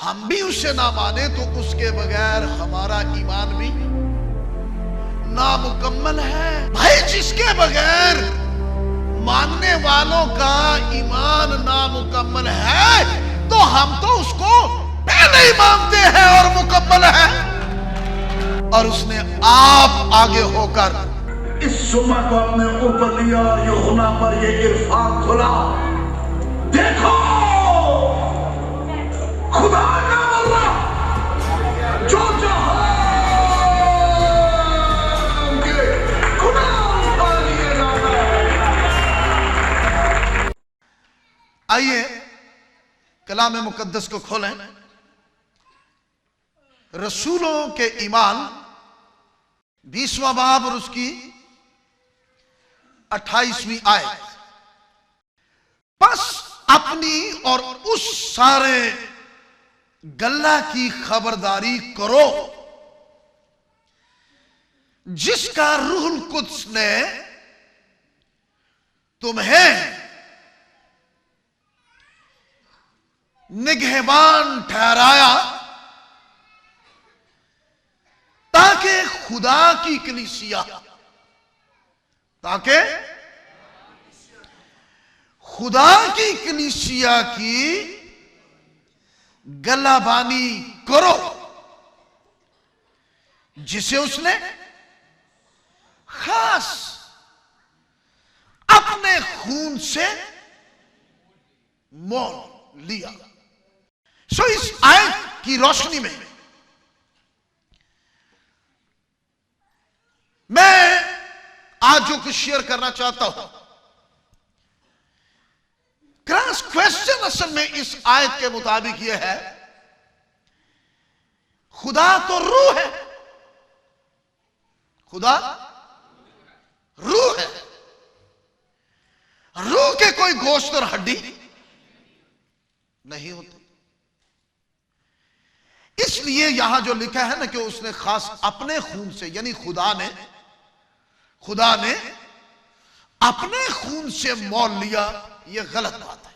हम भी उसे ना माने तो उसके बगैर हमारा ईमान भी नामुकम्मल है। भाई जिसके बगैर मानने वालों का ईमान नामुकम्मल है तो हम तो उसको पहले ही मानते हैं और मुकम्मल है। और उसने आप आगे होकर इस सुमा को अपने ऊपर लिया, यूहन्ना पर ये इरफान खुला, देखो खुदा का बल्ला जो जहां के खुदा उठा लिए जाता है। आइए कलाम मुकद्दस को खोलें। रसूलों के ईमान 20वां बाब और उसकी 28वीं आयत। बस अपनी और उस सारे गल्ला की खबरदारी करो जिसका रूहुल कुद्स ने तुम्हें निगहबान ठहराया ताकि खुदा की कलीसिया खुदा की कलीसिया की गलाबानी करो जिसे उसने खास अपने खून से मोल लिया। सो इस आयत की रोशनी में मैं आज जो कुछ शेयर करना चाहता हूं, क्रॉस क्वेश्चन असल में इस आयत के मुताबिक यह है, खुदा तो रूह है, खुदा रूह है, रूह के कोई गोश्त और हड्डी नहीं होती। इसलिए यहां जो लिखा है ना कि उसने खास अपने खून से, यानी खुदा ने अपने खून से मोल लिया, यह गलत बात है।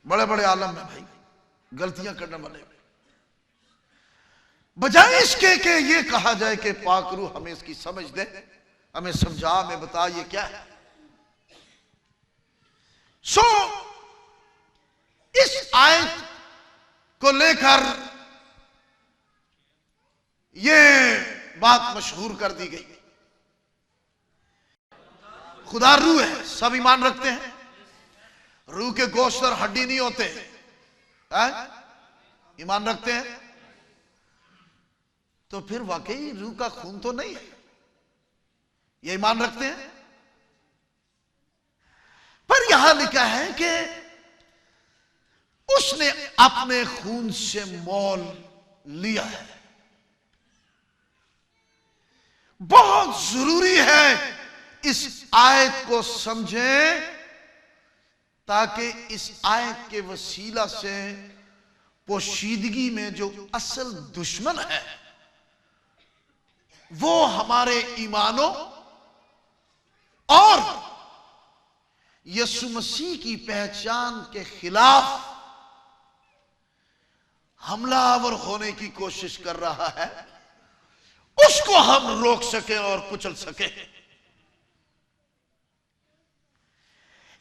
बड़े बड़े आलम में भाई गलतियां करने वाले, बजाय इसके कि यह कहा जाए कि पाक रूह हमें इसकी समझ दे, हमें समझा, हमें बता ये क्या है। सो इस आयत को लेकर यह बात मशहूर कर दी गई, खुदा रूह है, सब ईमान रखते हैं, रूह के गोश्त और हड्डी नहीं होते हैं? ईमान रखते हैं। तो फिर वाकई रूह का खून तो नहीं है, ये ईमान रखते हैं। पर यहां लिखा है कि उसने अपने खून से मोल लिया है। बहुत जरूरी है इस आयत को समझें ताकि इस आयत के वसीला से पोशीदगी में जो असल दुश्मन है वो हमारे ईमानों और यीशु मसीह की पहचान के खिलाफ हमलावर होने की कोशिश कर रहा है, उसको हम रोक सके और कुचल सके।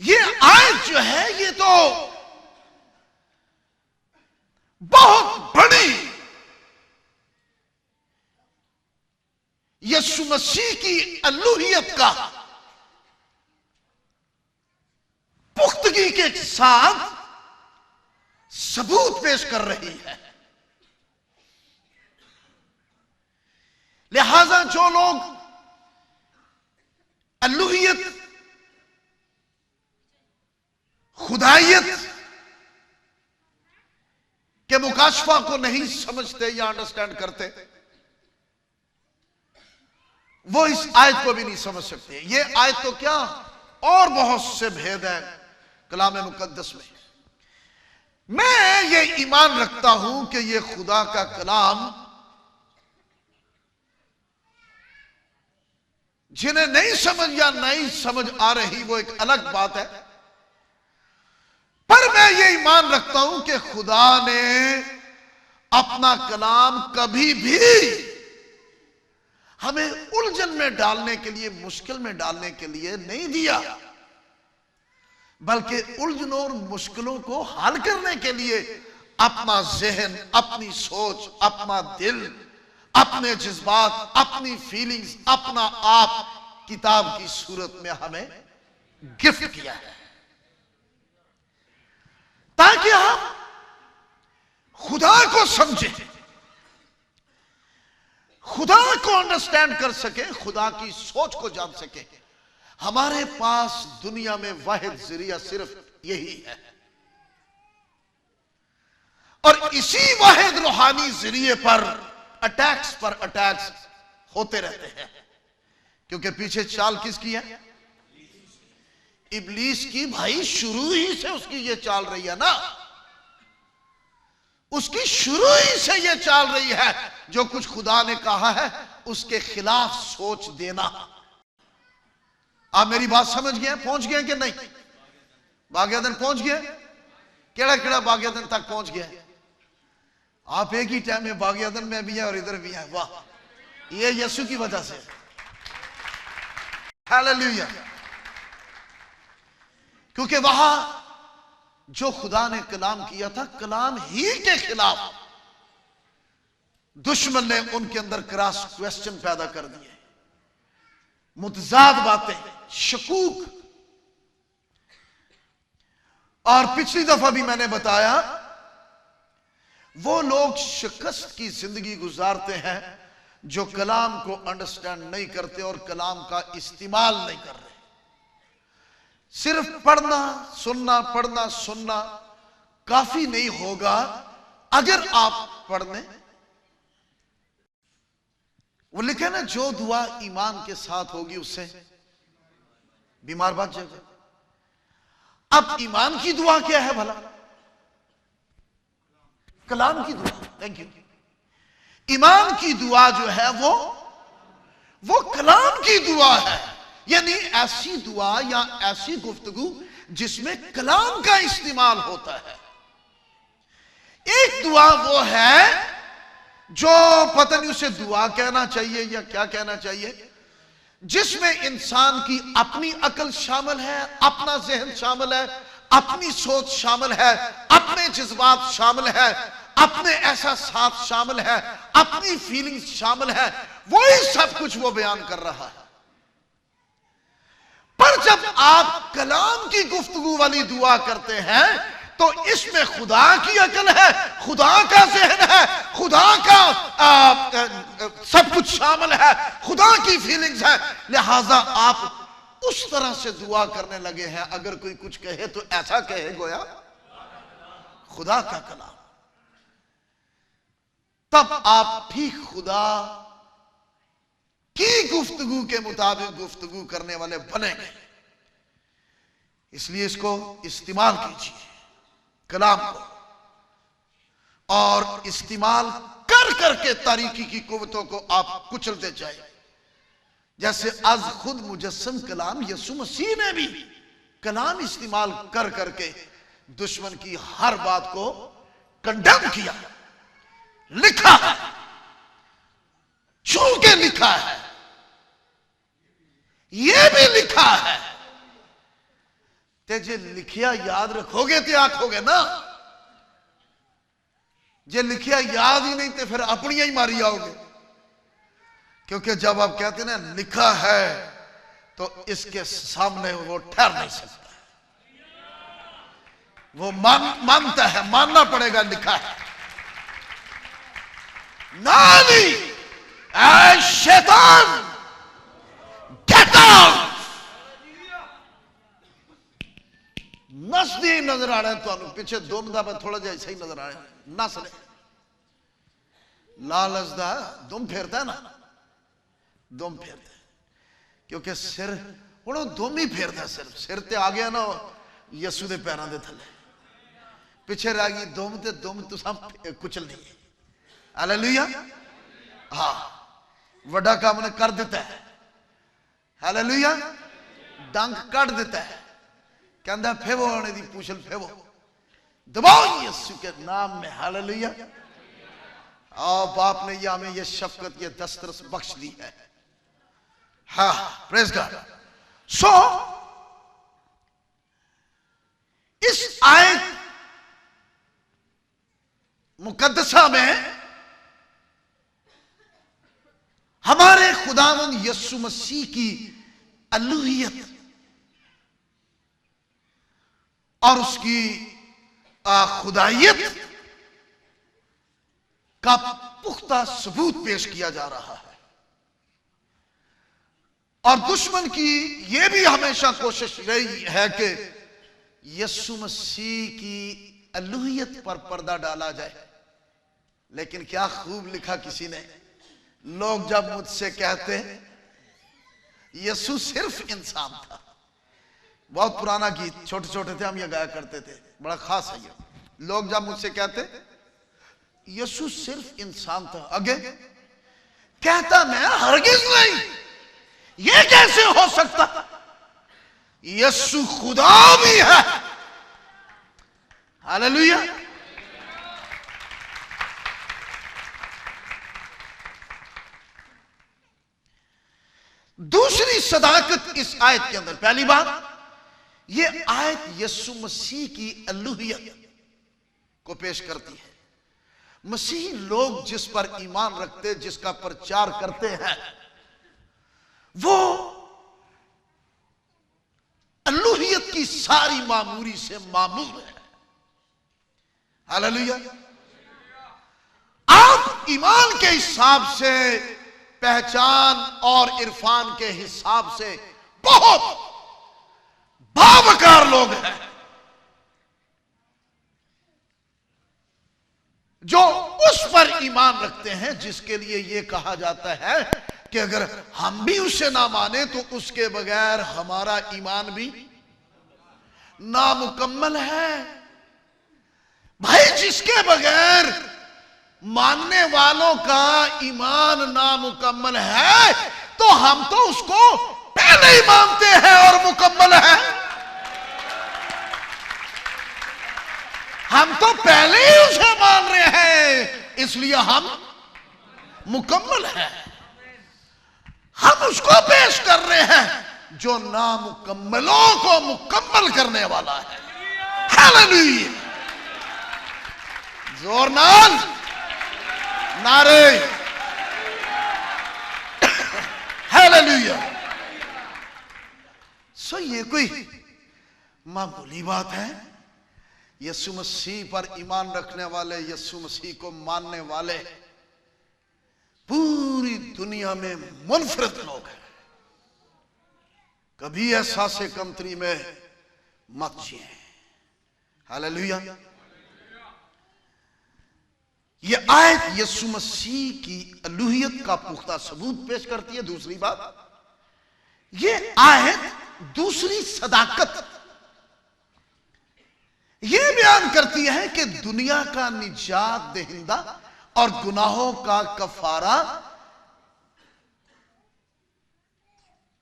ये आयत जो है ये तो बहुत बड़ी यीशु मसीह की अलूहियत का पुख्तगी के साथ सबूत पेश कर रही है। लिहाजा जो लोग अलूहियत, खुदाइयत के मुकाशफा को नहीं समझते या अंडरस्टैंड करते, वो इस आयत को भी नहीं समझ सकते। ये आयत तो क्या और बहुत से भेद हैं कलाम मुकद्दस में। मैं ये ईमान रखता हूं कि ये खुदा का कलाम जिन्हें नहीं समझ या नहीं समझ आ रही वो एक अलग बात है, पर और मैं ये ईमान रखता हूं कि खुदा ने अपना कलाम कभी भी हमें उलझन में डालने के लिए, मुश्किल में डालने के लिए नहीं दिया, बल्कि उलझनों और मुश्किलों को हल करने के लिए अपना जहन, अपनी सोच, अपना दिल, अपने जज्बात, अपनी फीलिंग्स, अपना आप किताब की सूरत में हमें गिफ्ट किया है, ताकि हम खुदा को समझें, खुदा को अंडरस्टैंड कर सके, खुदा की सोच को जान सके। हमारे पास दुनिया में वाहिद जरिया सिर्फ यही है, और इसी वाहिद रूहानी जरिए पर अटैक्स होते रहते हैं, क्योंकि पीछे चाल किसकी है? इब्लीस की। भाई शुरू ही से उसकी ये चाल रही है ना, उसकी शुरू ही से ये चाल रही है, जो कुछ खुदा ने कहा है उसके खिलाफ सोच देना। आप मेरी बात समझ गए, पहुंच गए कि नहीं? बागेदन पहुंच गए? केड़ा केड़ा बागेदन तक पहुंच गए? आप एक ही टाइम में बागेदन में भी हैं और इधर भी हैं। वाह, ये यीशु की वजह से। हालेलुया। क्योंकि वहां जो खुदा ने कलाम किया था, कलाम ही के खिलाफ दुश्मन ने उनके अंदर क्रॉस क्वेश्चन पैदा कर दिए, मुतजाद बातें, शकूक। और पिछली दफा भी मैंने बताया, वो लोग शिकस्त की जिंदगी गुजारते हैं जो कलाम को अंडरस्टैंड नहीं करते और कलाम का इस्तेमाल नहीं कर रहे। सिर्फ पढ़ना सुनना काफी नहीं होगा। अगर आप पढ़ने, वो लिखे ना, जो दुआ ईमान के साथ होगी उससे बीमार बच जाएगा। अब ईमान की दुआ क्या है भला? कलाम की दुआ। Thank you. ईमान की दुआ जो है वो कलाम की दुआ है, यानी ऐसी दुआ या ऐसी गुफ्तगू जिसमें कलाम का इस्तेमाल होता है। एक दुआ वो है जो पता नहीं उसे दुआ कहना चाहिए या क्या कहना चाहिए, जिसमें इंसान की अपनी अकल शामिल है, अपना जहन शामिल है, अपनी सोच शामिल है, अपने जज्बात शामिल है, अपने एहसास शामिल है, अपनी फीलिंग्स शामिल है। वही सब कुछ वो बयान कर रहा है। पर जब आप कलाम की गुफ्तगू वाली दुआ करते हैं तो इसमें खुदा की अकल है, खुदा का जहन है, खुदा का सब कुछ शामिल है, खुदा की फीलिंग्स है। लिहाजा आप उस तरह से दुआ करने लगे हैं। अगर कोई कुछ कहे तो ऐसा कहे गोया खुदा का कलाम, तब आप भी खुदा की गुफ्तगू के मुताबिक गुफ्तगू करने वाले बनेंगे। इसलिए इसको इस्तेमाल कीजिए, कलाम को, और इस्तेमाल कर करके तारीकी की कुव्वतों को आप कुचलते जाए। जैसे आज खुद मुजस्सम कलाम यीशु मसीह ने भी कलाम इस्तेमाल कर करके दुश्मन की हर बात को कंडेम किया, लिखा है, छू के लिखा है। यह भी लिखा है ते जे लिखिया याद रखोगे तो आखोगे ना, जे लिखिया याद ही नहीं तो फिर अपनिया ही मारी जाओगे। क्योंकि जब आप कहते ना लिखा है तो इसके सामने वो ठहर नहीं सकता, वो मानता है, मानना पड़ेगा लिखा है। नानी ऐ शैतान गेट आउट। नस नहीं नजर आ रहा है तो पिछे दुम दा थोड़ा जा ऐसा ही नजर आ रहा है। नस ने लालच दा दुम फेरता है ना, दुम फेरता है, क्योंकि सिर हूँ दुम ही फेरता, सिर ते आ गया ना यसू के पैरों के थले, पिछे रह गई दुम, ते दुम तुसा कुचल नहीं है। हालेलुया। हाँ, वड्डा काम ने कर दिता है। हालेलुया। डंक कट दिता है, कहता फेवो आने दी पूछल फेवो, दबाओ यीशु के नाम में। हालेलुया। और बाप ने यह हमें ये शफकत, ये दस्तरस बख्श दी है। हाँ, प्रेज गॉड। सो इस आयत मुकद्दसा में हमारे खुदावंद यीशु मसीह की अलूहियत और उसकी खुदाइयत का पुख्ता सबूत पेश किया जा रहा है। और दुश्मन की यह भी हमेशा कोशिश रही है कि यीशु मसीह की अलूहियत पर पर्दा डाला जाए। लेकिन क्या खूब लिखा किसी ने, लोग जब मुझसे कहते यीशु सिर्फ इंसान था। बहुत पुराना गीत, छोटे छोटे थे हम ये गाया करते थे, बड़ा खास है ये। लोग जब मुझसे कहते यीशु सिर्फ इंसान था, आगे कहता मैं हरगिज नहीं, ये कैसे हो सकता, यीशु खुदा भी है। हालेलुया। दूसरी सदाकत इस आयत के अंदर, पहली बात यह आयत यीशु मसीह की अलूहियत को पेश करती है। मसीही लोग जिस पर ईमान रखते, जिसका प्रचार करते हैं, वो अलूहियत की सारी मामूरी से मामूर है। हालेलुया। आप ईमान के हिसाब से, पहचान और इरफान के हिसाब से बहुत बावकार लोग हैं जो उस पर ईमान रखते हैं जिसके लिए यह कहा जाता है कि अगर हम भी उसे ना माने तो उसके बगैर हमारा ईमान भी नामुकम्मल है। भाई, जिसके बगैर मानने वालों का ईमान नामुकम्मल है तो हम तो उसको पहले ही मानते हैं और मुकम्मल है। हम तो पहले ही उसे मान रहे हैं, इसलिए हम मुकम्मल हैं। हम उसको पेश कर रहे हैं जो नामुकम्मलों को मुकम्मल करने वाला है। हालेलुया। जोर नाल नारे हालेलुया। सो ये कोई मामूली बात है? यीशु मसीह पर ईमान रखने वाले, यीशु मसीह को मानने वाले पूरी दुनिया में मुनफरद लोग हैं। कभी एहसास कमतरी में मत जिए। हालेलुया। यह आयत यीशु मसीह की अलूहियत का पुख्ता सबूत पेश करती है। दूसरी बात, यह आयत दूसरी सदाकत यह बयान करती है कि दुनिया का निजात दहिंदा और गुनाहों का कफारा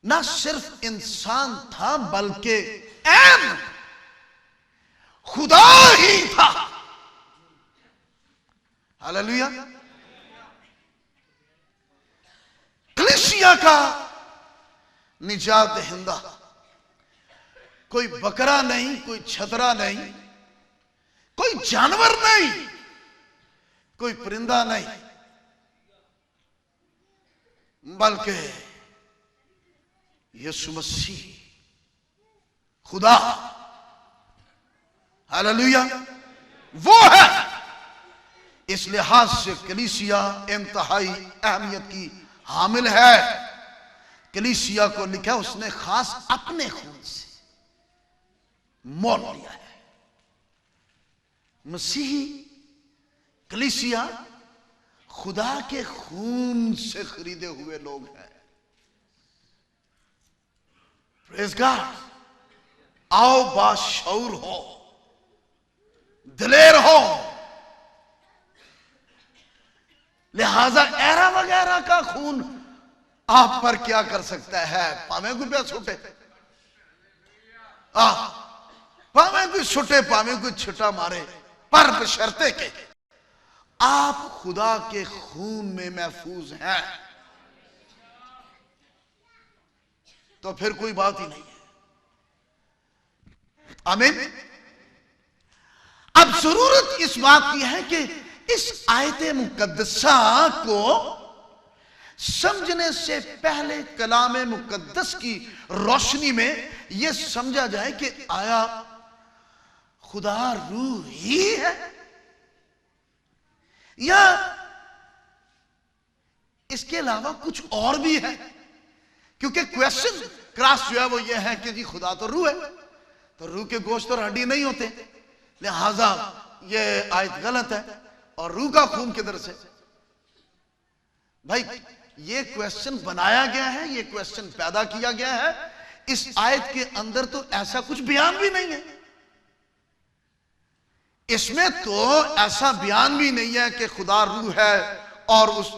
ना सिर्फ इंसान था बल्कि ऐन खुदा ही था। हालेलुया। कलीसिया का निजात दहिंदा कोई बकरा नहीं, कोई छतरा नहीं, कोई जानवर नहीं, कोई परिंदा नहीं, बल्कि यीशु मसीह खुदा। हालेलुया। वो है। इस लिहाज से कलीसिया इंतहाई अहमियत की हामिल है। कलीसिया को लिखा उसने खास अपने खून से मोल लिया है। मसीही कलीसिया खुदा के खून से खरीदे हुए लोग हैं। Praise God. आओ बाशऊर हो, दिलेर हो। लिहाजा एरा वगैरह का खून आप पर क्या कर सकता है? पावे कोई प्या छूटे, पावे कोई छुटे, पावे कोई छुटा मारे, पर बशर्ते के आप खुदा के खून में महफूज हैं, तो फिर कोई बात ही नहीं है। आमीन। अब जरूरत इस बात की है कि इस आयत मुकद्दसा को समझने से पहले कलाम मुकद्दस की रोशनी में यह समझा जाए कि आया खुदा रूह ही है या इसके अलावा कुछ और भी है। क्योंकि क्वेश्चन क्रॉस जो है वो ये है कि जी खुदा तो रूह है, तो रूह के गोश्त और हड्डी नहीं होते, लिहाजा ये आयत गलत है। और रूह का खून किधर से? भाई ये क्वेश्चन बनाया गया है, ये क्वेश्चन पैदा किया गया है। इस आयत के अंदर तो ऐसा कुछ बयान भी नहीं है, इसमें तो ऐसा बयान भी नहीं है कि खुदा रूह है और उस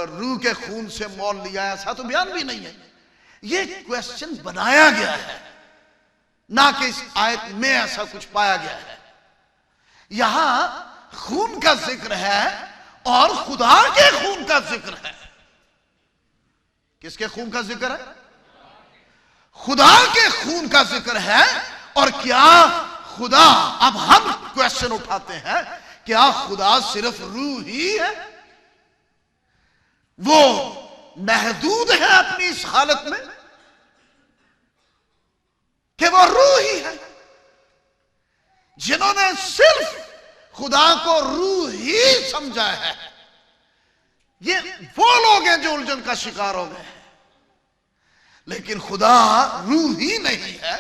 रूह के खून से मोल लिया, ऐसा तो बयान भी नहीं है। ये क्वेश्चन बनाया गया है, ना कि इस आयत में ऐसा कुछ पाया गया है। यहां खून का जिक्र है और खुदा के खून का जिक्र है। किसके खून का जिक्र है? खुदा के खून का जिक्र है। और क्या खुदा, अब हम क्वेश्चन उठाते हैं, क्या खुदा सिर्फ रूह ही है? वो महदूद है अपनी इस हालत में कि वो रूह ही है? जिन्होंने सिर्फ खुदा को रूह ही समझा है, ये वो लोग हैं जो उलझन का शिकार हो गए हैं। लेकिन खुदा रूह ही नहीं है,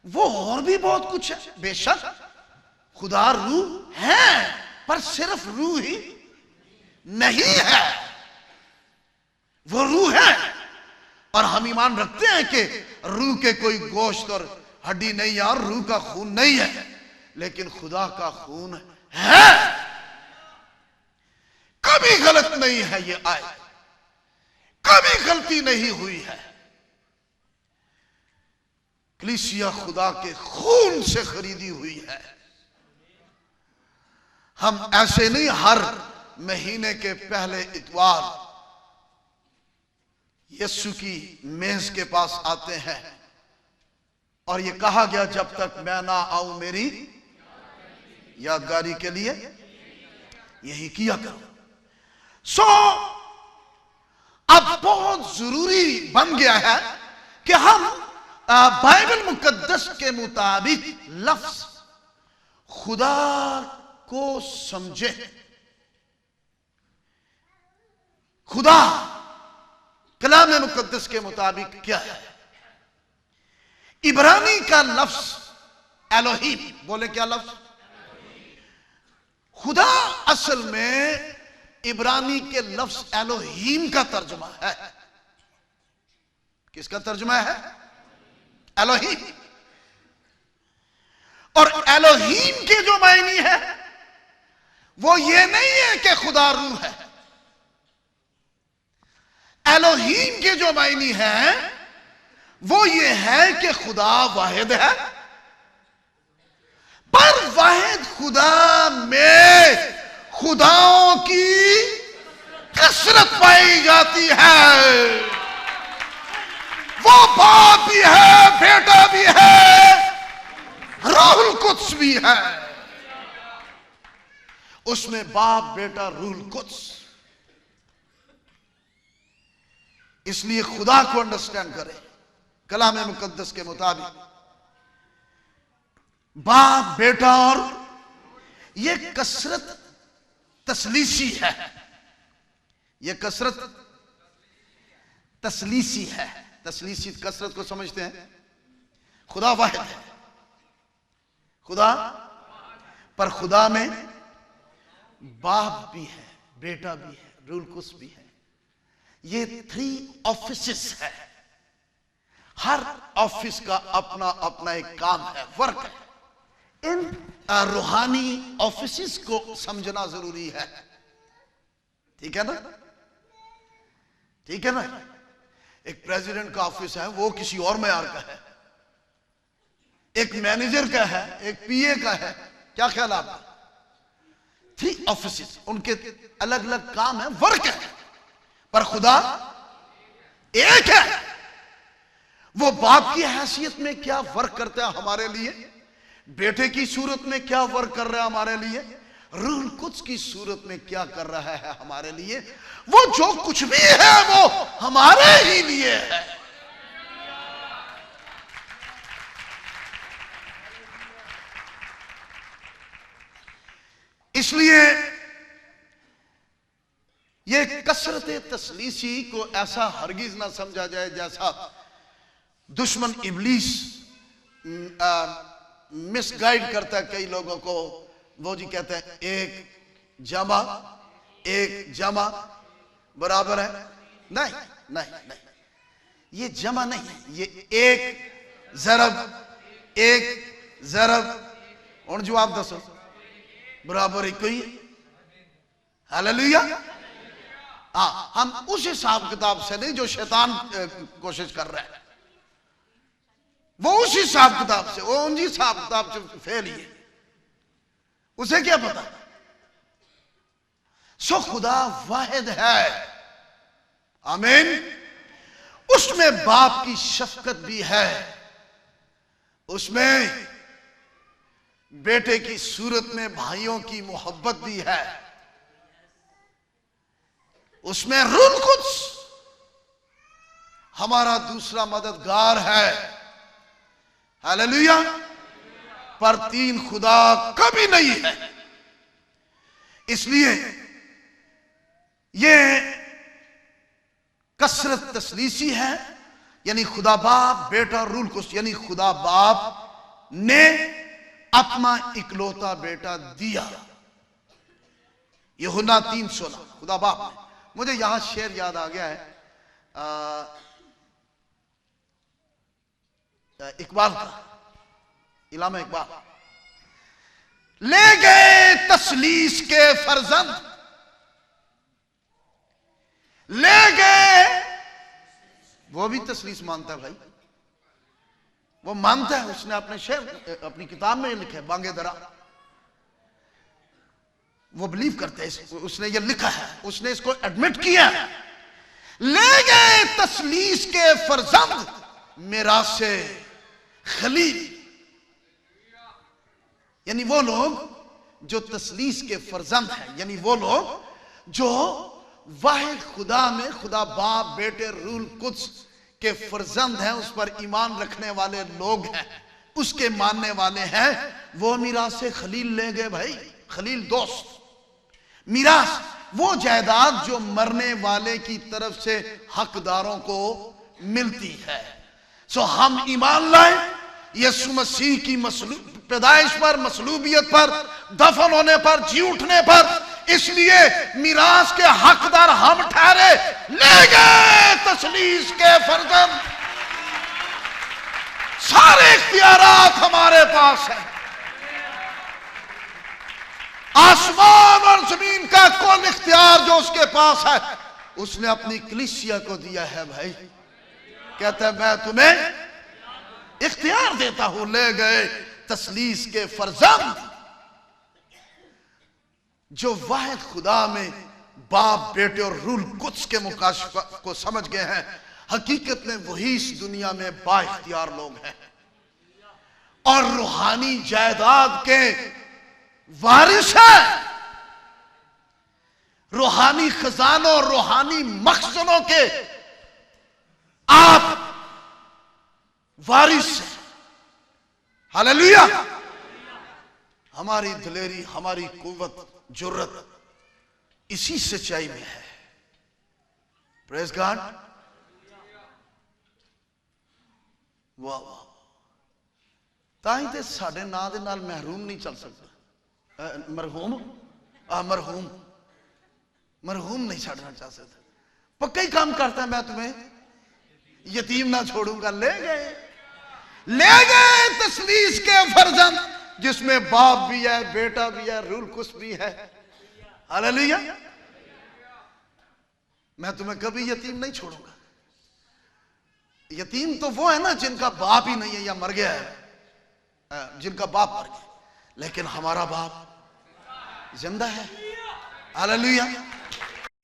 वो और भी बहुत कुछ है। बेशक खुदा रूह है, पर सिर्फ रूह ही नहीं है, वो रूह है। और हम ईमान रखते हैं कि रूह के कोई गोश्त और हड्डी नहीं है और रूह का खून नहीं है, लेकिन खुदा का खून है। कभी गलत नहीं है ये आयत, कभी गलती नहीं हुई है। कलीसिया खुदा के खून से खरीदी हुई है। हम ऐसे नहीं हर महीने के पहले इतवार यीशु की मेज के पास आते हैं और ये कहा गया जब तक मैं ना आऊं मेरी यादगारी के लिए यही किया करो। सो अब बहुत जरूरी बन गया है कि हम बाइबल मुकद्दस के मुताबिक लफ्ज खुदा को समझे। खुदा कलाम मुकद्दस के मुताबिक क्या है? इब्रानी का लफ्ज एलोहीम, बोले क्या लफ्ज? खुदा असल में इब्रानी के लफ्ज एलोहीम का तर्जुमा है। किसका तर्जुमा है? एलोहीम। और एलोहीम के जो मायनी है वो ये नहीं है कि खुदा रूह है। एलोहीम के जो मायनी है वो ये है कि खुदा वाहिद है, पर वाहिद खुदा में खुदाओं की कसरत पाई जाती है। वो बाप भी है, बेटा भी है, रूहुल कुद्स भी है। उसमें बाप, बेटा, रूहुल कुद्स। इसलिए खुदा को अंडरस्टैंड करें कलाम मुकद्दस के मुताबिक बाप, बेटा और ये कसरत तसलीसी है। ये कसरत तसलीसी है। तसलीसी कसरत को समझते हैं। खुदा वाहिद है, खुदा, पर खुदा में बाप भी है, बेटा भी है, रूहुल कुद्स भी है। ये 3 ऑफिसेस है। हर ऑफिस का अपना अपना एक काम है, वर्क है। इन रूहानी ऑफिसेस को समझना जरूरी है। ठीक है ना? ठीक है ना? एक प्रेसिडेंट का ऑफिस है, वो किसी और मयार का है। एक मैनेजर का है, एक पीए का है। क्या ख्याल आपका? 3 ऑफिस, उनके अलग अलग काम है, वर्क है, पर खुदा एक है। वो बाप की हैसियत में क्या वर्क करता है हमारे लिए, बेटे की सूरत में क्या वर्क कर रहा है हमारे लिए, रूह कुद्स की सूरत में क्या कर रहा है हमारे लिए। वो जो कुछ भी है वो हमारे ही लिए है। इसलिए ये कसरत तसलीसी को ऐसा हरगिज ना समझा जाए जैसा दुश्मन इब्लीस मिसगाइड करता है कई लोगों को। वो जी कहते हैं एक जमा बराबर है। नहीं नहीं नहीं, ये जमा नहीं है, ये एक जरब और जवाब दसो बराबर एक ही। हालेलुया। हाँ, हम उस हिसाब किताब से नहीं जो शैतान कोशिश कर रहा है, वो उस हिसाब किताब से, वो उन हिसाब किताब से फेल ही है, उसे क्या पता। सो खुदा वाहिद है, आमीन। उसमें बाप की शफकत भी है, उसमें बेटे की सूरत में भाइयों की मोहब्बत भी है, उसमें रूह कुद्स हमारा दूसरा मददगार है। हालेलुया। पर 3 खुदा कभी नहीं है। इसलिए ये कसरत तसलीसी है, यानी खुदा बाप बेटा रूह कुद्स, यानी खुदा बाप ने अपना इकलौता बेटा दिया। यूहन्ना 3:16 खुदा बाप ने। मुझे यहां शेर याद आ गया है इकबाल का, इलामा इकबाल। ले गए तसलीस के फर्जंद, ले गए। वो भी तसलीस मानता है भाई, वो मानता है, उसने अपने शेर अपनी किताब में लिखा है बांगे दरा, वो बिलीव करते हैं, उसने ये लिखा है, उसने इसको एडमिट किया। ले गए तसलीस के फर्जंद मेरा से खलील, यानी वो लोग जो तसलीस के फर्जंद हैं, यानी वो लोग जो वाहिद खुदा में खुदा बाप बेटे रूह कुद्स के फर्जंद हैं, उस पर ईमान रखने वाले लोग हैं, उसके मानने वाले हैं, वो मीरास से खलील ले गए भाई। खलील दोस्त, मीरास वो जायदाद जो मरने वाले की तरफ से हकदारों को मिलती है। सो हम ईमान लाए यीशु मसीह की पैदाइश पर, मसलूबियत पर, दफन होने पर, जी उठने पर, इसलिए मीरास के हकदार हम ठहरे। ले गए तसलीस के फर्जंद, सारे इख्तियारात हमारे पास है। आसमान और जमीन का कौन इख्तियार जो उसके पास है, उसने अपनी कलीसिया को दिया है भाई। कहता है मैं तुम्हें इख्तियार देता हूं। ले गए तसलीस के फर्जंद जो वाहिद खुदा में बाप बेटे और रूह कुद्स के मुकाशफा को समझ गए हैं। हकीकत में वही इस दुनिया में बाइख्तियार लोग हैं और रूहानी जायदाद के वारिस है, रूहानी खजानों, रूहानी मखजनों के आप वारिस हैं। हालेलुया। हमारी दिलेरी, हमारी कुव्वत, जुर्रत इसी सच्चाई में है। Praise God. वाह वाह। ताई ते साडे नां दे नाल महरूम नहीं चल सकता। मरहूम नहीं छाड़ना चाह सकता। पक्का ही काम करता है, मैं तुम्हें यतीम ना छोड़ूंगा। ले गए तसलीस के फर्जंद जिसमें बाप भी है, बेटा भी है, रूह कुद्स भी है। हालेलुया। मैं तुम्हें कभी यतीम नहीं छोड़ूंगा। यतीम तो वो है ना जिनका बाप ही नहीं है या मर गया है, जिनका बाप मर गया। लेकिन हमारा बाप जिंदा है। हालेलुया।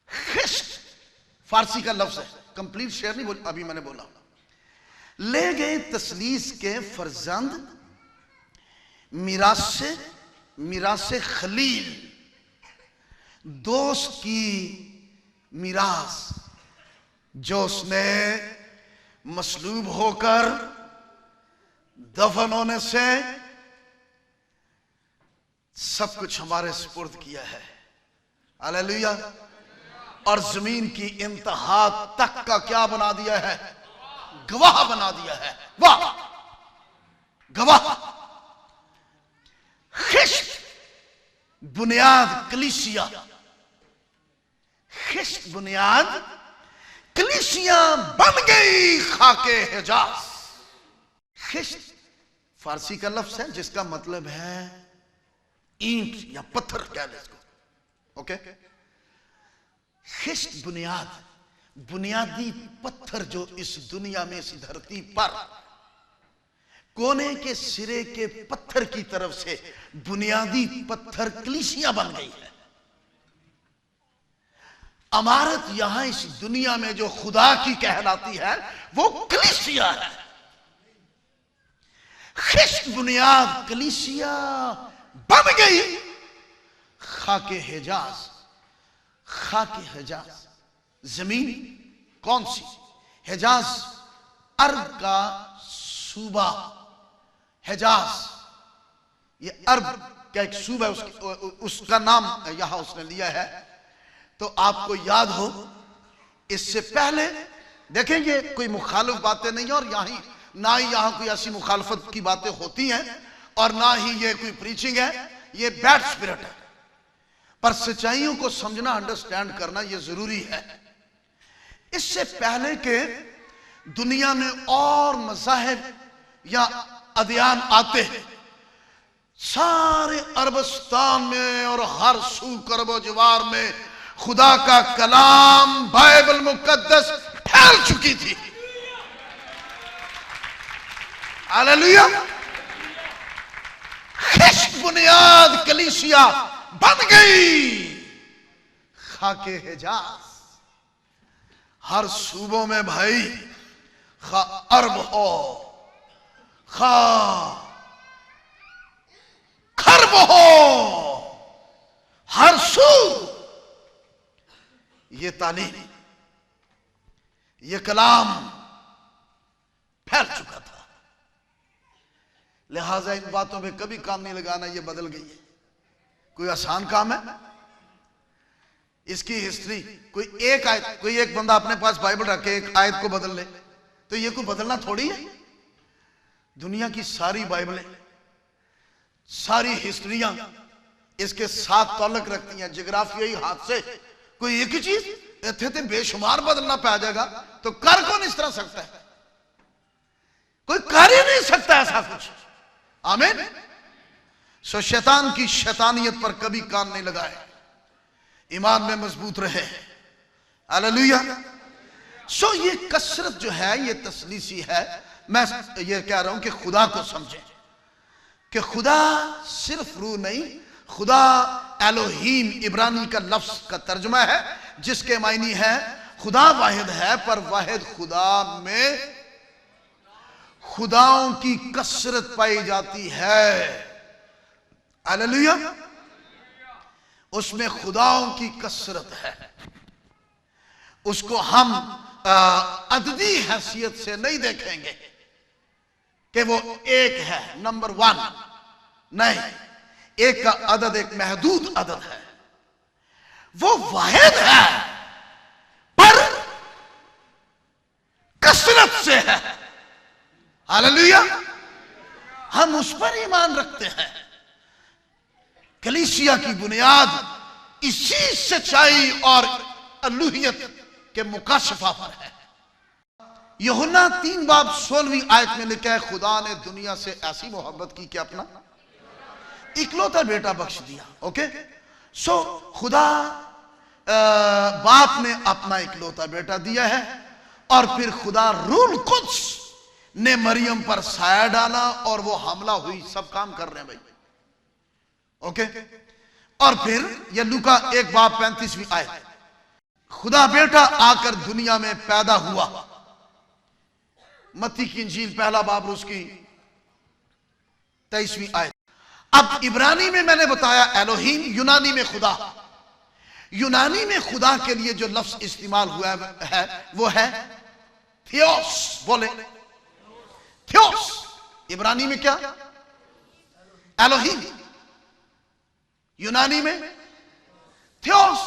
खिश्त फारसी का लफ्ज है, कंप्लीट शेर नहीं बोल, अभी मैंने बोला। ले गए तसलीस के फरजंद मिरासे खलील, दोस्त की मिरास जो उसने मसलूब होकर दफन होने से सब कुछ हमारे सुपुर्द किया है। हालेलुया। और जमीन की इंतहा तक का क्या बना दिया है? गवाह बना दिया है। वाह, गवाह। खिश्त बुनियाद कलीसिया, खिश्त बुनियाद कलीसिया बन गई खाके हिजाज। खिश्त फारसी का लफ्ज है जिसका मतलब है ईंट या पत्थर कह ले इसको। ओके। खिश्त बुनियाद, बुनियादी पत्थर जो इस दुनिया में, इस धरती पर कोने के सिरे के पत्थर की तरफ से बुनियादी पत्थर कलीसिया बन गई है। इमारत यहां इस दुनिया में जो खुदा की कहलाती है वो कलीसिया है। खिश्त बुनियाद कलीसिया बन गई खाके हिजाज। खाके हिजाज जमीन कौन सी? हिजाज अरब का सूबा। हिजाज ये अरब का एक सूबा है, उसका नाम यहां उसने लिया है। तो आपको याद हो, इससे पहले देखेंगे कोई मुखालिफ बातें नहीं है, और ना ही यहां कोई ऐसी मुखालफत की बातें होती हैं, और ना ही ये कोई प्रीचिंग है, ये बैड स्पिरिट है। पर सच्चाइयों को समझना, अंडरस्टैंड करना ये जरूरी है। इससे पहले के दुनिया में और मज़ाहिब या अदियान आते हैं, सारे अरबस्तान में और हर सू करबो जवार में खुदा का कलाम बाइबल मुकद्दस फैल चुकी थी। हालेलुया। खिश्त बुनियाद कलीसिया बन गई खाके हिजाज। हर सूबों में भाई, खा अरब हो, खा खरब हो, हर सू ये तालीम, ये कलाम फैल चुका था। लिहाजा इन बातों में कभी काम नहीं लगाना, ये बदल गई है। कोई आसान काम है? इसकी हिस्ट्री, कोई एक आयत, कोई एक बंदा अपने पास बाइबल रखे एक आयत को बदल ले, तो ये कोई बदलना थोड़ी है। दुनिया की सारी बाइबलें, सारी हिस्ट्रियां इसके साथ ताल्लुक रखती हैं, जियोग्राफियाई हाथ से। कोई एक ही चीज इतने तो बेशुमार बदलना पा जाएगा, तो कर कौन इस तरह सकता है? कोई कर ही नहीं सकता ऐसा कुछ। आमीन। सो शैतान की शैतानियत पर कभी कान नहीं लगाए, ईमान में मजबूत रहे। हालेलुया। सो ये कसरत जो है ये तसलीसी है। मैं ये कह रहा हूं कि खुदा को समझें कि खुदा सिर्फ रूह नहीं, खुदा एलोहीम इब्रानी का लफ्ज का तर्जुमा है, जिसके मायने है खुदा वाहिद है, पर वाहिद खुदा में खुदाओं की कसरत पाई जाती है। हालेलुया। उसमें खुदाओं की कसरत है। उसको हम अददी हैसियत से नहीं देखेंगे कि वो एक है, नंबर वन नहीं। एक का अदद एक महदूद अदद है, वो वाहिद है पर कसरत से है। हालेलुया। हम उस पर ईमान रखते हैं। कलीसिया की बुनियाद इसी सच्चाई और अलूहियत के मुकाशफा पर है। यूहन्ना 3 बाब 16वीं आयत में लिखा है, खुदा ने दुनिया से ऐसी मोहब्बत की कि अपना इकलौता बेटा बख्श दिया। ओके। सो खुदा बाप ने अपना इकलौता बेटा दिया है, और फिर खुदा रूल कुद्स ने मरियम पर साया डाला और वो हमला हुई। सब काम कर रहे हैं भाई। ओके। और फिर यह लूका 1:35 आयत, खुदा बेटा आकर दुनिया में पैदा हुआ। मत्ती की इंजील 1 उसकी 23 आयत। अब इब्रानी में मैंने बताया एलोहीम, यूनानी में खुदा। यूनानी में खुदा के लिए जो लफ्ज इस्तेमाल हुआ है वो है थियोस। बोले थियोस। इब्रानी में क्या? एलोहीम। यूनानी में थियोस।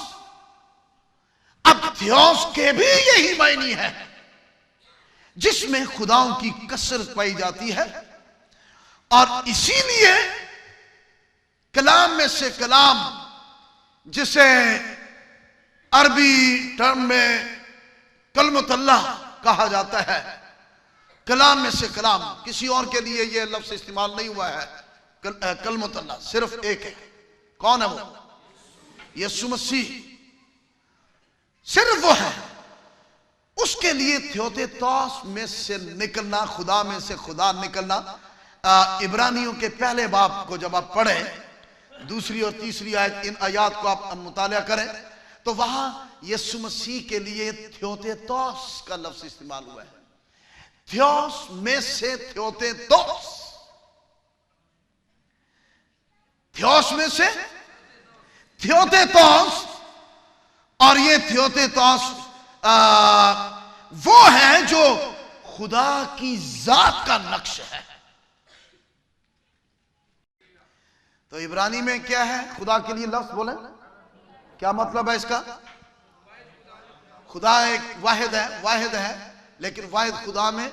अब थियोस के भी यही मायने है जिसमें खुदाओं की कसरत पाई जाती है, और इसीलिए कलाम में से कलाम, जिसे अरबी टर्म में कलमतुल्लाह कहा जाता है, कलाम में से कलाम, किसी और के लिए यह लफ्ज इस्तेमाल नहीं हुआ है। कलमतुल्लाह सिर्फ एक है। कौन है वो? यीशु मसीह। सिर्फ वो है। उसके लिए थियोतेतोस में से निकलना, खुदा में से खुदा निकलना, इब्रानियों के पहले बाब को जब आप पढ़े, 2 और 3 आयत, इन आयात को आप मुताला करें तो वहां यीशु मसीह के लिए थियोतेतोस का लफ्ज इस्तेमाल हुआ है। थियोस में से थियोतेतोस, थियोस में से थियोतेतोस। और ये थियोतेतोस वो है जो खुदा की जात का नक्श है। तो इब्रानी में क्या है खुदा के लिए लफ्ज? बोले क्या मतलब है इसका? खुदा एक वाहिद है, लेकिन वाहिद खुदा में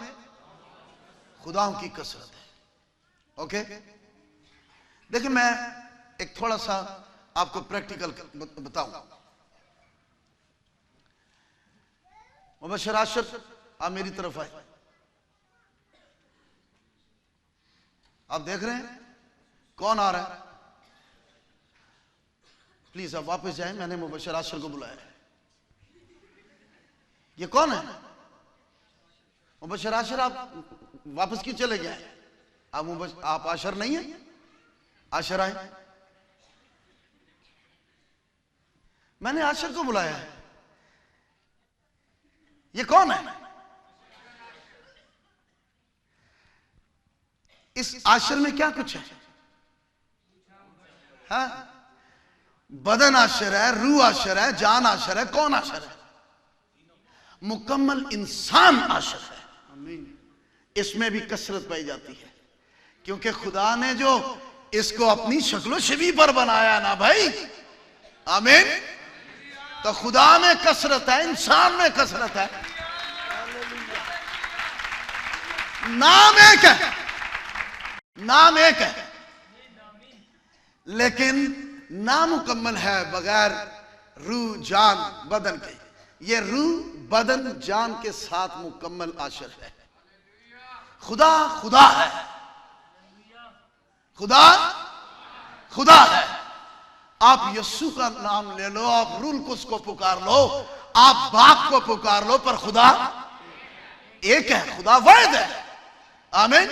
खुदाओं की कसरत है। ओके, देखिए मैं एक थोड़ा सा आपको प्रैक्टिकल बताऊं। मुबश्शिर आशिर, आप मेरी तरफ आए। आप देख रहे हैं कौन आ रहा है? प्लीज आप वापस जाएं, मैंने मुबश्शिर आशिर को बुलाया है। ये कौन है? मुबश्शिर आशिर, आप वापस क्यों चले गए? आप आशिर नहीं है? आशिर आए। मैंने आशिर को बुलाया है। ये कौन है? इस आशिर में क्या कुछ है? हाँ? बदन आशिर है, रूह आशिर है, जान आशिर है। कौन आशिर है? मुकम्मल इंसान आशिर है। इसमें भी कसरत पाई जाती है, क्योंकि खुदा ने जो इसको अपनी शक्लो शबीह पर बनाया ना भाई, आमीन। तो खुदा में कसरत है, इंसान में कसरत है। नाम एक है, नाम एक है, लेकिन नामुकम्मल है बगैर रूह जान बदन के। ये रूह बदन जान के साथ मुकम्मल आशिर है। खुदा खुदा है, खुदा खुदा है। आप यस्सु का नाम ले लो, आप रूल कुस को पुकार लो, आप बाप को पुकार लो, पर खुदा एक है, खुदा वाहिद है। आमीन।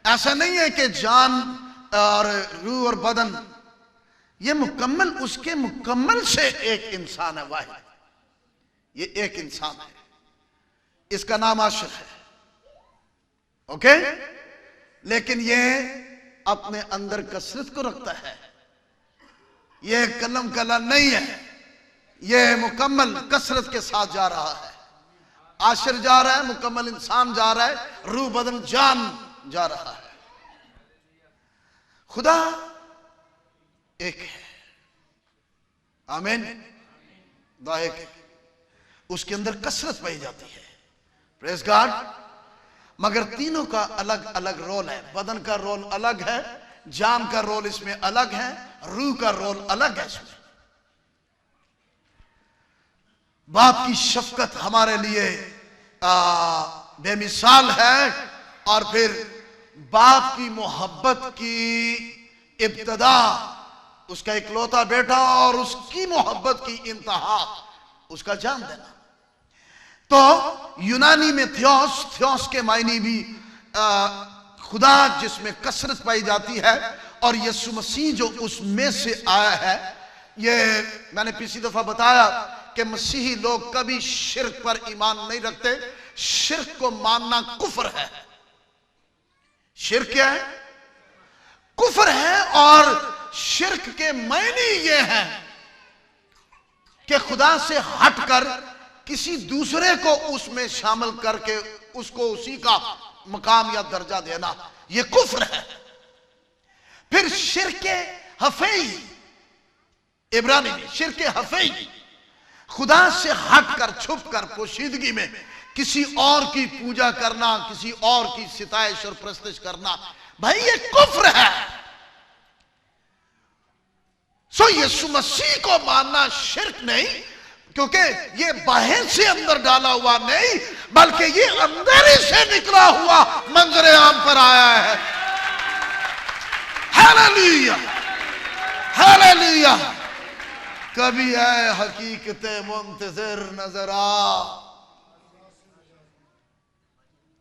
ऐसा नहीं है कि जान और रूह और बदन, ये मुकम्मल, उसके मुकम्मल से एक इंसान है, वाहिद। ये एक इंसान है, इसका नाम आशिर है। ओके, लेकिन ये अपने अंदर कसरत को रखता है। ये कलम कला नहीं है, ये मुकम्मल कसरत के साथ जा रहा है। आशिर जा रहा है, मुकम्मल इंसान जा रहा है, रूह बदन जान जा रहा है। खुदा एक है। आमीन। खुदा एक है, उसके अंदर कसरत पाई जाती है। Praise God. मगर तीनों का अलग अलग रोल है। बदन का रोल अलग है, जान का रोल इसमें अलग है, रूह का रोल अलग है। इसमें बाप की शफकत हमारे लिए बेमिसाल है, और फिर बाप की मोहब्बत की इब्तदा उसका इकलौता बेटा और उसकी मोहब्बत की इंतहा उसका जान देना। तो यूनानी में थियोस, थियोस के मायने भी खुदा जिसमें कसरत पाई जाती है, और यीशु मसीह जो उसमें से आया है। ये मैंने पिछली दफा बताया कि मसीही लोग कभी शिर्क पर ईमान नहीं रखते। शिर्क को मानना कुफ्र है। शिर्क क्या है? कुफ्र है। और शिर्क के मायने ये हैं कि खुदा से हटकर किसी दूसरे को उसमें शामिल करके उसको उसी का मकाम या दर्जा देना, यह कुफ्र है। फिर शिर्क हफई, इब्रानी में शिर्क हफई, खुदा से हटकर छुपकर पोशीदगी में किसी और की पूजा करना, किसी और की सिताइश और प्रस्तुत करना, भाई ये कुफ्र है। सो यीशु मसीह को मानना शिर्क नहीं, क्योंकि ये बाहर से अंदर डाला हुआ नहीं, बल्कि ये अंदर ही से निकला हुआ मंजर आम पर आया है। Hallelujah, hallelujah. कभी है हकीकत मुंतजर नजर आ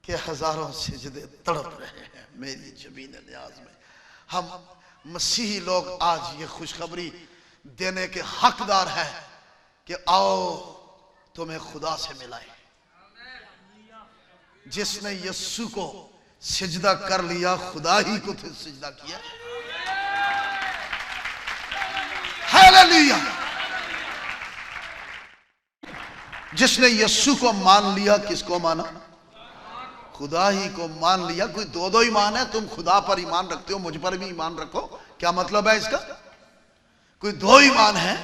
कि हजारों सिजदे तड़प रहे हैं मेरी जमीन न्याज में। हम मसीही लोग आज ये खुशखबरी देने के हकदार हैं कि आओ तुम्हें खुदा से मिलाए। जिसने यीशु को सिजदा कर लिया, खुदा ही को तो सिजदा किया। हालेलुया। जिसने यीशु को मान लिया, किसको माना? खुदा ही को मान लिया। कोई दो दो ईमान है? तुम खुदा पर ईमान रखते हो, मुझ पर भी ईमान रखो, क्या मतलब है इसका? कोई दो ईमान है?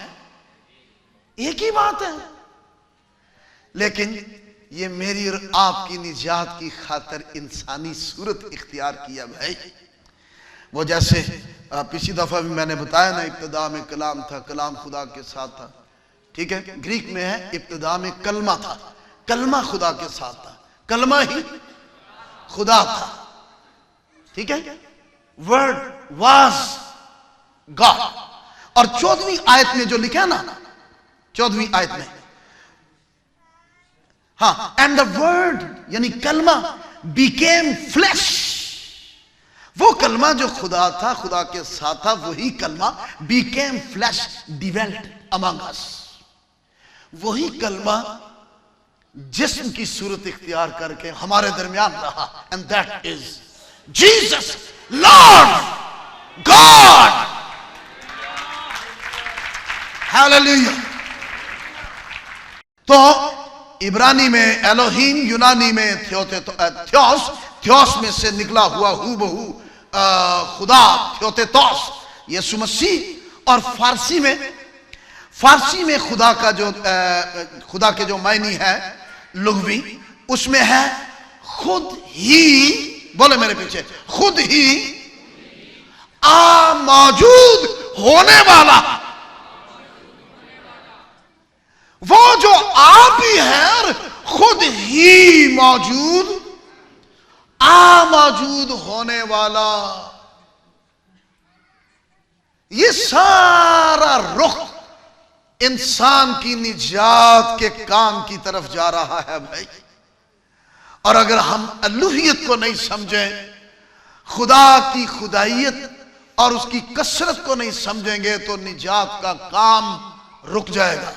एक ही बात है। लेकिन ये मेरी और आपकी निजात की खातिर इंसानी सूरत इख्तियार किया भाई। वो जैसे पिछली दफा भी मैंने बताया ना, इब्तिदा में कलाम था, कलाम खुदा के साथ था। ठीक है, ग्रीक में है इब्तिदा में कलमा था, कलमा खुदा के साथ था, कलमा ही खुदा था। ठीक है, वर्ड वाज गॉड। और 14वीं आयत में जो लिखा ना, 14वीं आयत में, हाँ, एंड द वर्ड यानी कलमा बिकेम फ्लैश। वो कलमा जो खुदा था, खुदा के साथ था, वही कलमा बिकेम फ्लैश, डिवेल्ट अमंग अस। वही कलमा जिस्म की सूरत इख्तियार करके हमारे दरमियान रहा। And that is Jesus Lord God. Hallelujah. तो इब्रानी में एलोहीम, यूनानी में थियोस, थियोस में से निकला हुआ हू बहू खुदा, थियोतेतोस, यीशु मसीह। और फारसी में खुदा का जो खुदा के जो मायनी है लुगवी, उसमें है खुद ही, बोले मेरे पीछे, खुद ही मौजूद होने वाला। वो जो आप ही है और खुद ही मौजूद, मौजूद होने वाला। ये सारा रुख इंसान की निजात के काम की तरफ जा रहा है भाई। और अगर हम अल्लूहियत को नहीं समझें, खुदा की खुदाइयत और उसकी कसरत को नहीं समझेंगे, तो निजात का काम रुक जाएगा।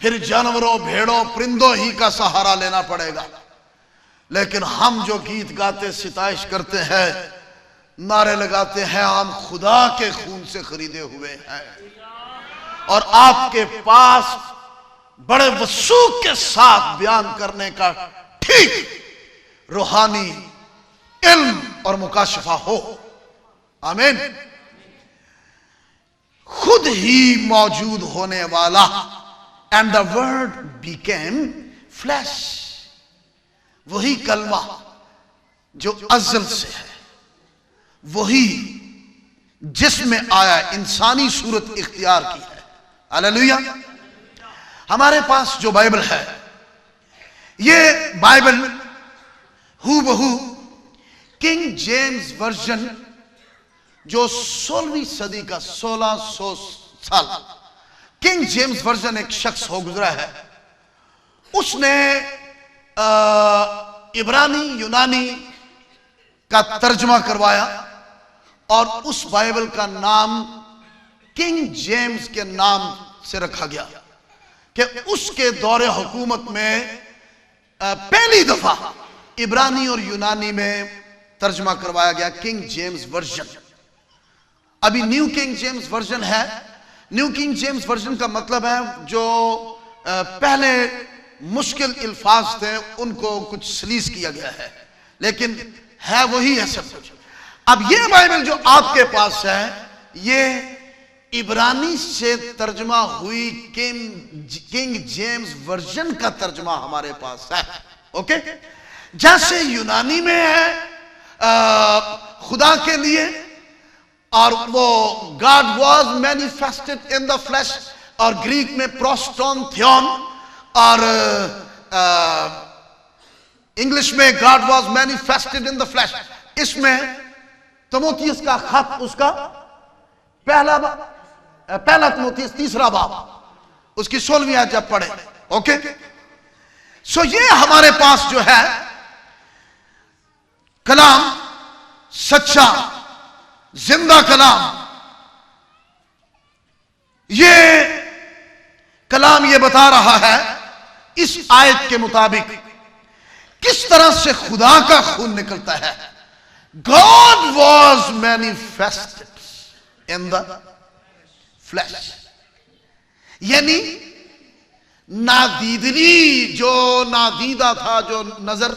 फिर जानवरों, भेड़ों, परिंदों ही का सहारा लेना पड़ेगा। लेकिन हम जो गीत गाते, सिताइश करते हैं, नारे लगाते हैं, हम खुदा के खून से खरीदे हुए हैं। और आपके पास बड़े वसूख के साथ बयान करने का ठीक रूहानी इल्म और मुकाशफा हो। आमीन। खुद ही मौजूद होने वाला। And the word became flash. वही कलमा जो अज़ल से है, वही जिसमें आया, इंसानी सूरत इख्तियार की है। हालेलुया। हमारे पास जो बाइबल है, ये बाइबल हू बहू किंग जेम्स वर्जन, जो 16वीं सदी का 1600 साल, किंग जेम्स वर्जन एक शख्स हो गुजरा है। उसने इब्रानी यूनानी का तर्जमा करवाया और उस बाइबल का नाम किंग जेम्स के नाम से रखा गया कि उसके दौरे हुकूमत में पहली दफा इब्रानी और यूनानी में तर्जमा करवाया गया किंग जेम्स वर्जन। अभी न्यू किंग जेम्स वर्जन है। न्यू किंग जेम्स वर्जन का मतलब है जो पहले मुश्किल अल्फाज थे उनको कुछ सलीस किया गया है, लेकिन है वही है सब कुछ। अब ये बाइबल जो आपके पास है ये इब्रानी से तर्जमा हुई किंग जेम्स वर्जन का तर्जमा हमारे पास है। ओके, जैसे यूनानी में है खुदा के लिए, और वो God was manifested in the flash, और ग्रीक में प्रोस्टोन थियोन, और इंग्लिश में God was manifested in the flash. इसमें तिमोथियस का खत उसका पहला तिमोथियस 3 बाब उसकी 16वीं आयत जब पढ़े। ओके, सो ये हमारे पास जो है कलाम, सच्चा जिंदा कलाम, ये कलाम ये बता रहा है इस आयत के मुताबिक किस तरह से खुदा का खून निकलता है। God was manifested in the flash, यानी नादीदनी, जो नादीदा था, जो नजर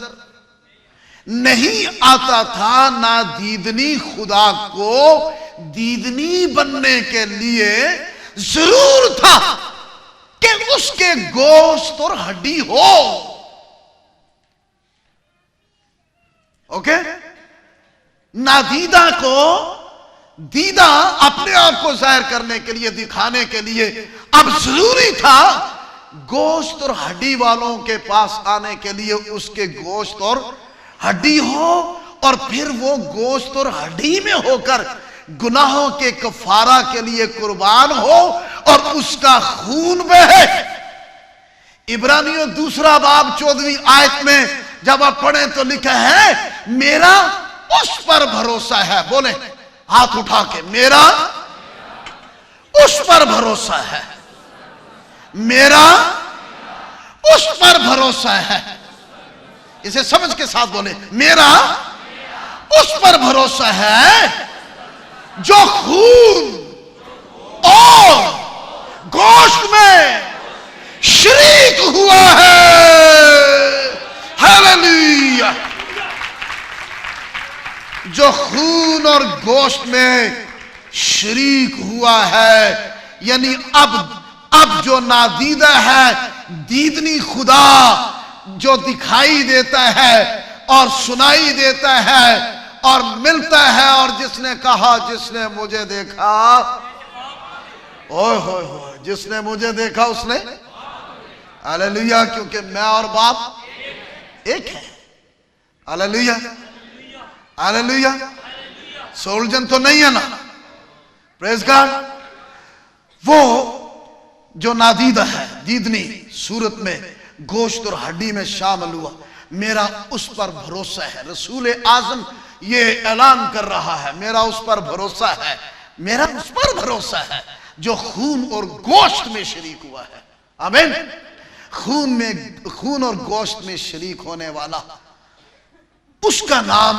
नहीं आता था, नादीदनी खुदा को दीदनी बनने के लिए जरूर था कि उसके गोश्त और हड्डी हो। ओके, नादीदा को दीदा अपने आप को जाहिर करने के लिए, दिखाने के लिए अब जरूरी था गोश्त और हड्डी वालों के पास आने के लिए उसके गोश्त और हड्डी हो, और फिर वो गोश्त और हड्डी में होकर गुनाहों के कफारा के लिए कुर्बान हो और उसका खून बहे। इब्रानियों 2 बाब 14वीं आयत में जब आप पढ़े तो लिखा है मेरा उस पर भरोसा है। बोले हाथ उठा के, मेरा उस पर भरोसा है, मेरा उस पर भरोसा है। इसे समझ के साथ बोले, मेरा उस पर भरोसा है जो खून और गोश्त में शरीक हुआ है। हालेलुया, जो खून और गोश्त में शरीक हुआ है, यानी अब जो नादीदा है, दीदनी खुदा जो दिखाई देता है और सुनाई देता है और मिलता है, और जिसने कहा जिसने मुझे देखा, ओए होए होए, जिसने मुझे देखा उसने, हालेलुया, क्योंकि मैं और बाप एक है। हालेलुया, हालेलुया, सोल्जन तो नहीं है ना, प्रेज गॉड। वो जो नादीदा है, दीदनी सूरत में गोश्त और हड्डी में शामिल हुआ, मेरा उस पर भरोसा है। रसूल आजम ये ऐलान कर रहा है, मेरा उस पर भरोसा है, मेरा उस पर भरोसा है जो खून और गोश्त में शरीक हुआ है। आमीन। खून और गोश्त में शरीक होने वाला, उसका नाम,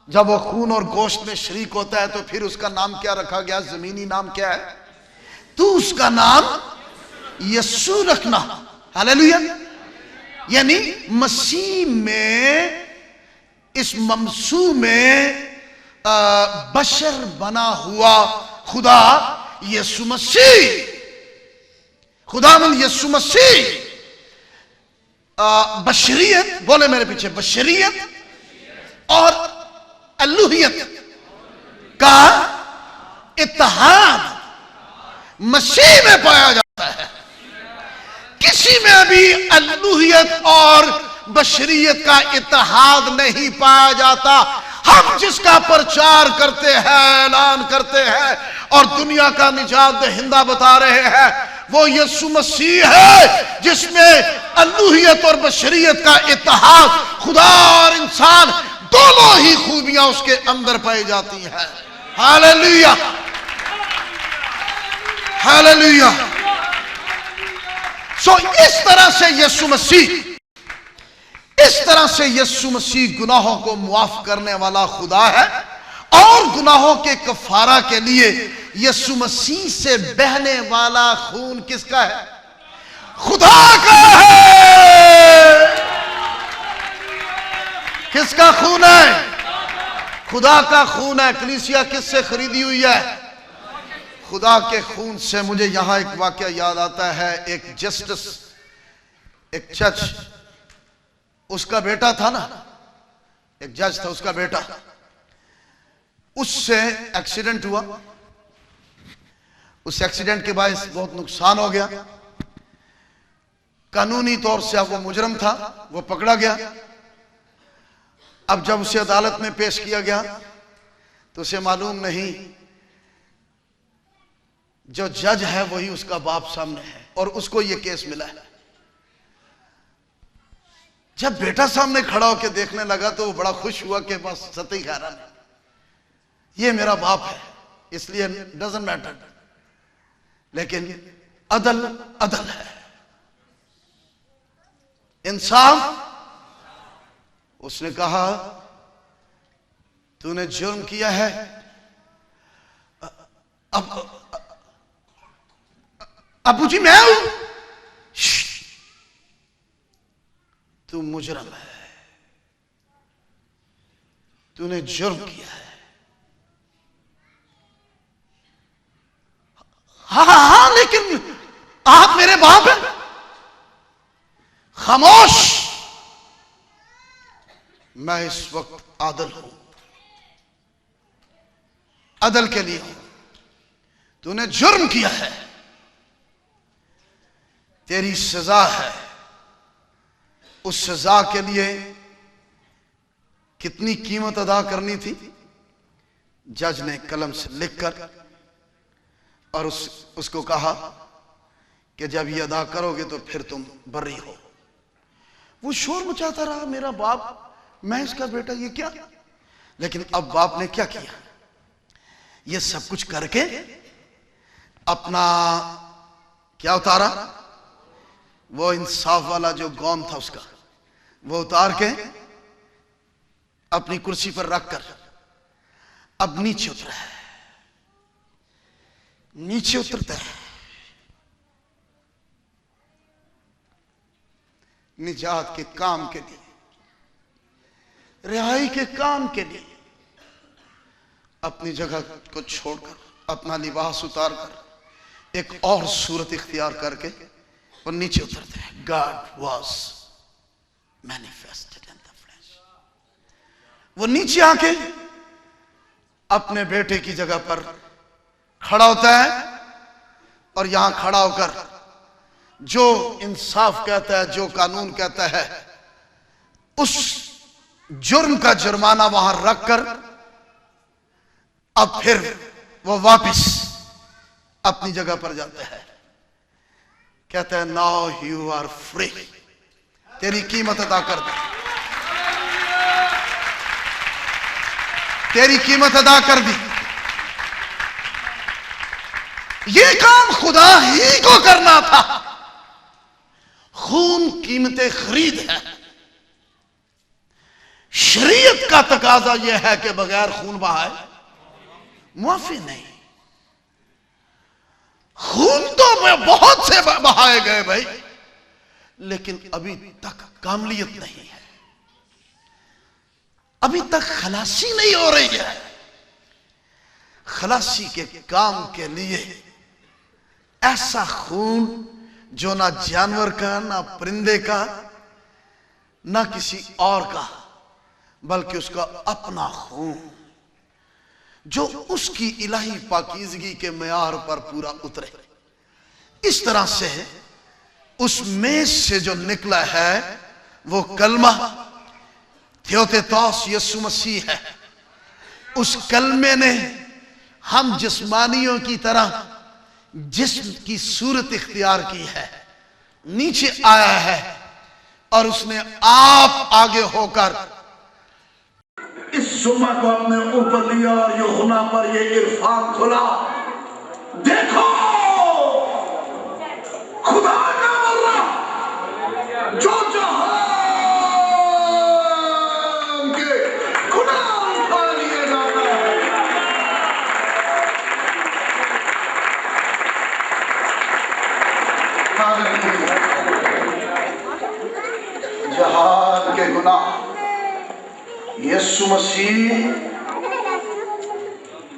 जब वो खून और गोश्त में शरीक होता है तो फिर उसका नाम क्या रखा गया? जमीनी नाम क्या है? तो उसका नाम यस्सु रखना। हालेलुया, यानी मसीह में, इस ममसू में बशर बना हुआ खुदा यीशु मसीह, खुदावंद यीशु मसीह, बशरियत, बोले मेरे पीछे, बशरियत और अल्लूहियत का इत्तेहाद मसीह में पाया जाता है। किसी में भी अल्लूहियत और बशरियत का इत्तेहाद नहीं पाया जाता। हम जिसका प्रचार करते हैं, ऐलान करते हैं और दुनिया का निजात दहिंदा बता रहे हैं, वो यीशु मसीह है जिसमें अल्लूहियत और बशरियत का इत्तेहाद, खुदा और इंसान दोनों ही खूबियां उसके अंदर पाई जाती हैं। Hallelujah, hallelujah. सो इस तरह से यीशु मसीह गुनाहों को मुआफ करने वाला खुदा है। और गुनाहों के कफारा के लिए यीशु मसीह से बहने वाला खून किसका है? खुदा का है। किसका खून है? खुदा का खून है। कलीसिया किससे खरीदी हुई है? खुदा के खून से। मुझे यहां एक वाकया याद आता है। एक जस्टिस, एक जज, उसका बेटा था ना, एक जज था, उसका बेटा, उससे एक्सीडेंट हुआ। उस एक्सीडेंट के बाद बहुत नुकसान हो गया। कानूनी तौर से अब वो मुजरम था, वो पकड़ा गया। अब जब उसे अदालत में पेश किया गया तो उसे मालूम नहीं जो जज है वही उसका बाप सामने है और उसको ये केस मिला है। जब बेटा सामने खड़ा होकर देखने लगा तो वो बड़ा खुश हुआ कि बस सती खा रहा, ये मेरा बाप है, इसलिए डजंट मैटर। लेकिन अदल अदल है, इंसाफ। उसने कहा तूने जुर्म किया है, अबू जी मैं हूं, तू मुजरम है, तूने जुर्म किया है। हाँ, लेकिन आप मेरे बाप हैं। खामोश, मैं इस वक्त आदल हूं, अदल के लिए हूं। तूने जुर्म किया है, तेरी सजा है। उस सजा के लिए कितनी कीमत अदा करनी थी, जज ने कलम से लिखकर और उसको कहा कि जब ये अदा करोगे तो फिर तुम बरी हो। वो शोर मचाता रहा, मेरा बाप, मैं इसका बेटा, ये क्या। लेकिन अब बाप ने क्या किया, ये सब कुछ करके अपना क्या उतारा, वो इंसाफ वाला जो गौन था उसका, वो उतार के अपनी कुर्सी पर रखकर अब नीचे उतरा है। नीचे उतरता है निजात के काम के लिए, रिहाई के काम के लिए। अपनी जगह को छोड़कर, अपना लिबास उतार कर, एक और सूरत इख्तियार करके वो नीचे उतरते हैं। God was manifested in the flash. वो नीचे आके अपने बेटे की जगह पर खड़ा होता है और यहां खड़ा होकर जो इंसाफ कहता है, जो कानून कहता है, उस जुर्म का जुर्माना वहां रखकर अब फिर वो वापस अपनी जगह पर जाता है। कहता है नाउ यू आर फ्री, तेरी कीमत अदा कर दे, तेरी कीमत अदा कर दी। ये काम खुदा ही को करना था। खून कीमतें खरीद है। शरीयत का तकाजा यह है कि बगैर खून बहाए मुआफी नहीं। खून तो बहुत से बहाए गए भाई, लेकिन अभी तक कामलियत नहीं है, अभी तक खलासी नहीं हो रही है। खलासी के काम के लिए ऐसा खून जो ना जानवर का, ना परिंदे का, ना किसी और का, बल्कि उसका अपना खून, जो उसकी इलाही पाकीज़गी के मयार पर पूरा उतरे। इस तरह से उस मेज से जो निकला है वो कलमा थियोतेतोस यीशु मसीह है। उस कलमे ने हम जिस्मानियों की तरह जिस्म की सूरत इख्तियार की है, नीचे आया है और उसने आप आगे होकर इस जुम्मा को अपने ऊपर लिया और यूहन्ना पर ये इरफान खुला, देखो खुदा का मर्रा जो जहां के खुदा उठा लिया जाता है। जहान के गुनाह यीशु मसीह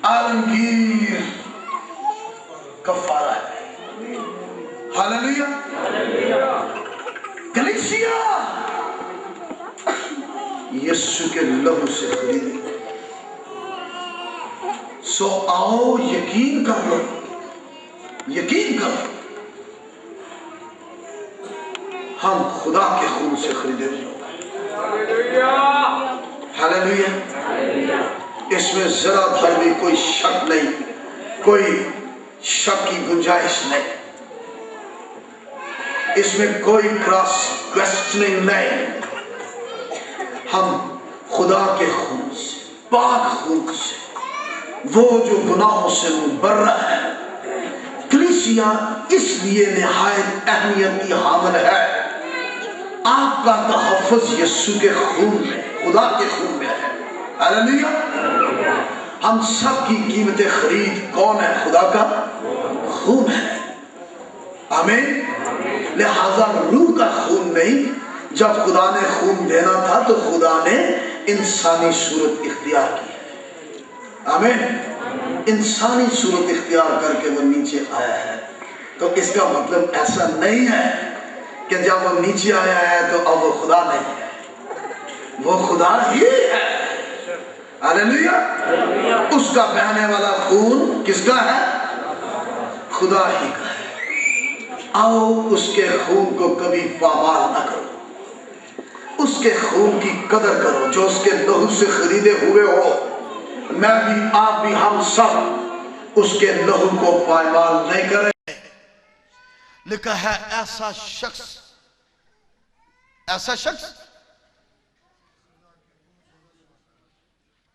आलमगीर कफारा है। हालेलुया। कलीसिया यीशु के लहू से खरीदी। सो आओ यकीन कर लो, यकीन करो, हम खुदा के खून से खरीदे हुए। हालेलुया। इसमें जरा भर भी कोई शक नहीं, कोई शक की गुंजाइश नहीं, इसमें कोई क्रॉस क्वेश्चनिंग नहीं। हम खुदा के खून से, पाक खून से, वो जो गुनाहों से मुबर्रा है। कलीसिया इसलिए निहायत अहमियत की हामिल है। आपका तहफ़्फ़ुज़ यीशु के खून में, खुदा के खून में है। हालेलुया। हम सब की कीमत खरीद कौन है? खुदा का खून है। आमीन। लिहाजा रूह का खून नहीं। जब खुदा ने खून देना था तो खुदा ने इंसानी सूरत इख्तियार की। आमीन। इंसानी सूरत इख्तियार करके वो नीचे आया है। तो इसका मतलब ऐसा नहीं है कि जब वो नीचे आया है तो अब वो खुदा नहीं है, वो खुदा ही है। हालेलुया। उसका बहने वाला खून किसका है? खुदा ही का है। आओ उसके खून को कभी पामाल न करो, उसके खून की कदर करो जो उसके लहू से खरीदे हुए हो। मैं भी, आप भी, हम सब उसके लहू को पामाल नहीं करें। लिखा है ऐसा शख्स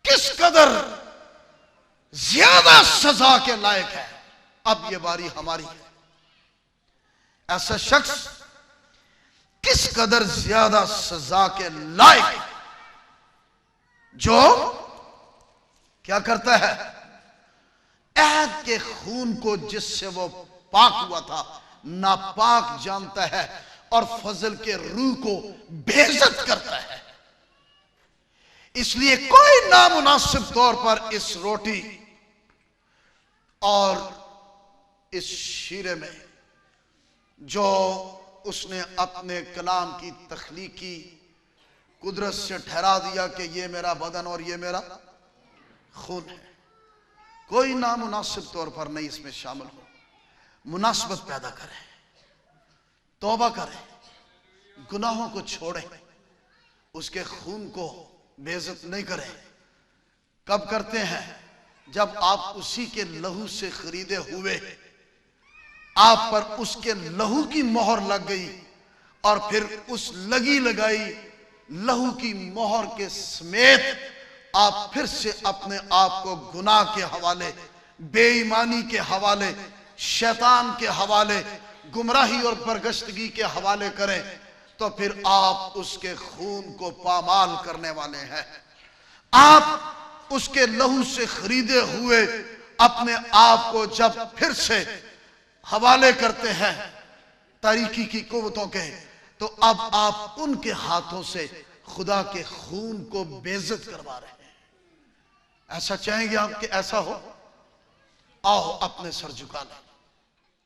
किस कदर ज्यादा सजा के लायक है। अब ये बारी हमारी है। ऐसा शख्स किस कदर ज्यादा सजा के लायक है, जो क्या करता है? अहद के खून को जिससे वो पाक हुआ था नापाक जानता है और फजल के रूह को बेइज्जत करता है। इसलिए कोई नामुनासिब तौर पर इस रोटी और इस शीरे में जो उसने अपने कलाम की तख्लीकी कुदरत से ठहरा दिया कि ये मेरा बदन और ये मेरा खून है, कोई नामुनासिब तौर पर नहीं इसमें शामिल हो। मुनासिबत पैदा करें, तौबा करें, गुनाहों को छोड़ें, उसके खून को बेइज्जत नहीं करें। कब करते हैं? जब आप उसी के लहू से खरीदे हुए, आप पर उसके लहू की मोहर लग गई और फिर उस लगी लगाई लहू की मोहर के समेत आप फिर से अपने आप को गुनाह के हवाले, बेईमानी के हवाले, शैतान के हवाले, गुमराही और बरगश्तगी के हवाले करें, तो फिर आप उसके खून को पामाल करने वाले हैं। आप उसके लहू से खरीदे हुए अपने आप को जब फिर से हवाले करते हैं तारीकी की कुव्वतों के, तो अब आप उनके हाथों से खुदा के खून को बेइज्जत करवा रहे हैं। ऐसा चाहेंगे आप कि ऐसा हो? आओ अपने सर झुका लें।